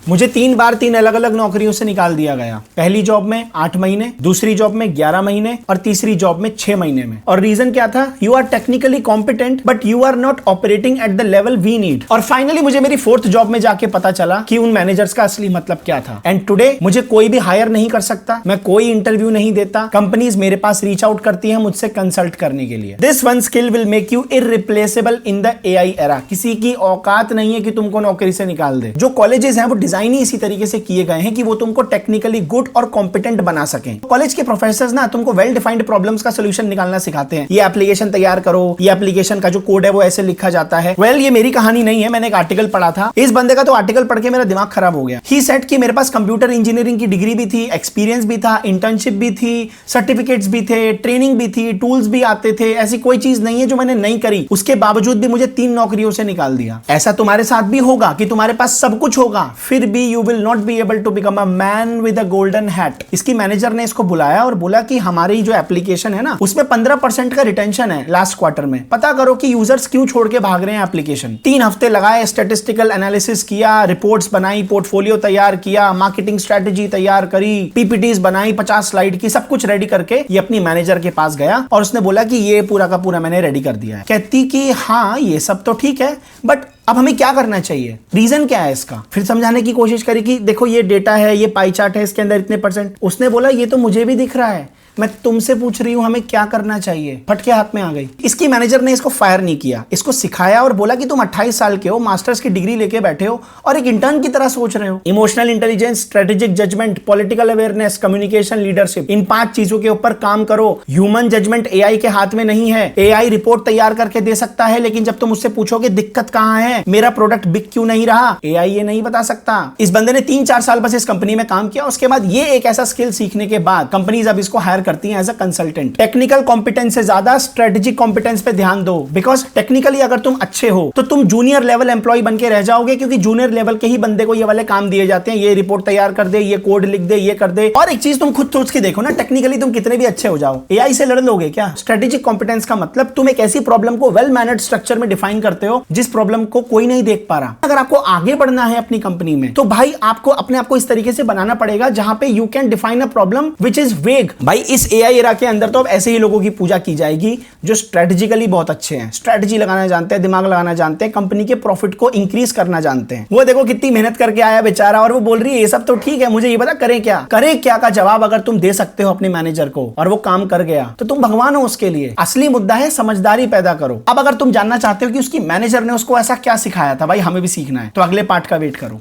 मुझे 3 बार 3 अलग अलग नौकरियों से निकाल दिया गया। पहली जॉब में 8 महीने, दूसरी जॉब में 11 महीने और तीसरी जॉब में 6 महीने में। और रीजन क्या था? You are technically competent but you are not operating at the level we need. और फाइनली मुझे मेरी 4th जॉब में जाके पता चला कि उन मैनेजर्स का असली मतलब क्या था। एंड टुडे मुझे कोई भी हायर नहीं कर सकता, मैं कोई इंटरव्यू नहीं देता, कंपनीज मेरे पास रीच आउट करती है मुझसे कंसल्ट करने के लिए। This one skill will make you irreplaceable in the AI era. किसी की औकात नहीं है कि तुमको नौकरी से निकाल दे। जो कॉलेजेस हैं वो डिजाइन ही इसी तरीके से किए गए हैं कि वो तुमको टेक्निकली गुड और कॉम्पिटेंट बना सकें। कॉलेज के प्रोफेसर्स ना तुमको वेल डिफाइंड प्रॉब्लम्स का सोल्यूशन निकालना सिखाते हैं। ये एप्लीकेशन तैयार करो, ये एप्लीकेशन का जो कोड है वो ऐसे लिखा जाता है। वेल ये मेरी कहानी नहीं है, मैंने एक आर्टिकल पढ़ा था। इस बंदे का तो आर्टिकल पढ़ के मेरा दिमाग खराब हो गया। ही सेड कि मेरे पास कंप्यूटर इंजीनियरिंग की डिग्री भी थी, एक्सपीरियंस भी था, इंटर्नशिप भी थी, सर्टिफिकेट्स भी थे, ट्रेनिंग भी थी, टूल्स भी आते थे। ऐसी कोई चीज नहीं है जो मैंने नहीं करी। उसके बावजूद भी मुझे 3 नौकरियों से निकाल दिया। ऐसा तुम्हारे साथ भी होगा कि तुम्हारे पास सब कुछ होगा, फिर भी you will not be able to become a man with a golden hat. इसकी मैनेजर ने इसको बुलाया और बोला कि हमारी जो एप्लीकेशन है ना उसमें 15% का रिटेंशन है लास्ट क्वार्टर में। पता करो कि यूजर्स क्यों छोड़ के भाग रहे हैं एप्लीकेशन। 3 हफ्ते लगाए, स्टैटिस्टिकल एनालिसिस किया, रिपोर्ट्स बनाई, पोर्टफोलियो तैयार किया, मार्केटिंग स्ट्रेटेजी तैयार करी, पीपीटीज बनाई 50 स्लाइड की, सब कुछ रेडी करके ये अपनी मैनेजर के पास गया और उसने बोला कि ये पूरा का पूरा मैंने रेडी कर दिया है। कहती कि हाँ ये सब तो ठीक है बट अब हमें क्या करना चाहिए, रीजन क्या है इसका। फिर समझाने की कोशिश करी कि देखो ये डेटा है, ये पाई चार्ट है, इसके अंदर इतने %। उसने बोला ये तो मुझे भी दिख रहा है, मैं तुमसे पूछ रही हूं हमें क्या करना चाहिए। फटके हाथ में आ गई। इसकी मैनेजर ने इसको फायर नहीं किया, इसको सिखाया और बोला कि तुम 28 साल के हो, मास्टर्स की डिग्री लेके बैठे हो और एक इंटर्न की तरह सोच रहे हो। Emotional intelligence, strategic judgement, political awareness, communication, leadership, इन 5 चीजों के ऊपर काम करो। ह्यूमन जजमेंट एआई के हाथ में नहीं है। एआई रिपोर्ट तैयार करके दे सकता है लेकिन जब तुम उससे पूछोगे दिक्कत कहां है, मेरा प्रोडक्ट बिक क्यों नहीं रहा, एआई ये नहीं बता सकता। इस बंदे ने 3-4 साल बस इस कंपनी में काम किया। उसके बाद ये एक ऐसा स्किल सीखने के बाद कंपनीज अब इसको हायर करती हैं as a consultant. Technical competence से ज्यादा स्ट्रेटेजिक कॉम्पिटेंस पे ध्यान दो, बिकॉज टेक्निकली अगर तुम अच्छे हो तो तुम जूनियर लेवल एम्प्लॉय बन के रह जाओगे, क्योंकि जूनियर लेवल के ही बंदे को ये वाले काम दिए जाते हैं। ये रिपोर्ट तैयार कर दे, ये कोड लिख दे, ये कर दे। और एक चीज तुम खुद सोच के देखो ना, टेक्निकली तुम कितने भी अच्छे हो जाओ, एआई से लड़ लोगे क्या? स्ट्रेटेजिक कॉम्पिटेंस का मतलब तुम एक ऐसी प्रॉब्लम को वेल मैनेज्ड स्ट्रक्चर में डिफाइन करते हो जिस प्रॉब्लम को कोई नहीं देख पा रहा। अगर आपको आगे बढ़ना है अपनी कंपनी में तो भाई आपको अपने आप को इस तरीके से बनाना पड़ेगा जहां पे you can define a problem which is वेग। भाई इस एआई एरा के अंदर तो अब ऐसे ही लोगों की पूजा की जाएगी जो स्ट्रेटेजिकली बहुत अच्छे हैं, स्ट्रेटेजी लगाना जानते हैं, दिमाग लगाना जानते हैं, कंपनी के प्रॉफिट को इंक्रीज करना जानते हैं। वो देखो कितनी मेहनत करके आया बेचारा और वो बोल रही है ये सब तो ठीक है, मुझे ये पता करें क्या। करें क्या का जवाब अगर तुम दे सकते हो अपने मैनेजर को और वो काम कर गया तो तुम भगवान हो उसके लिए। असली मुद्दा है समझदारी पैदा करो। अब अगर तुम जानना चाहते हो कि उसकी मैनेजर ने उसको ऐसा क्या सिखाया था, भाई हमें भी सीखना है, तो अगले पार्ट का वेट करो।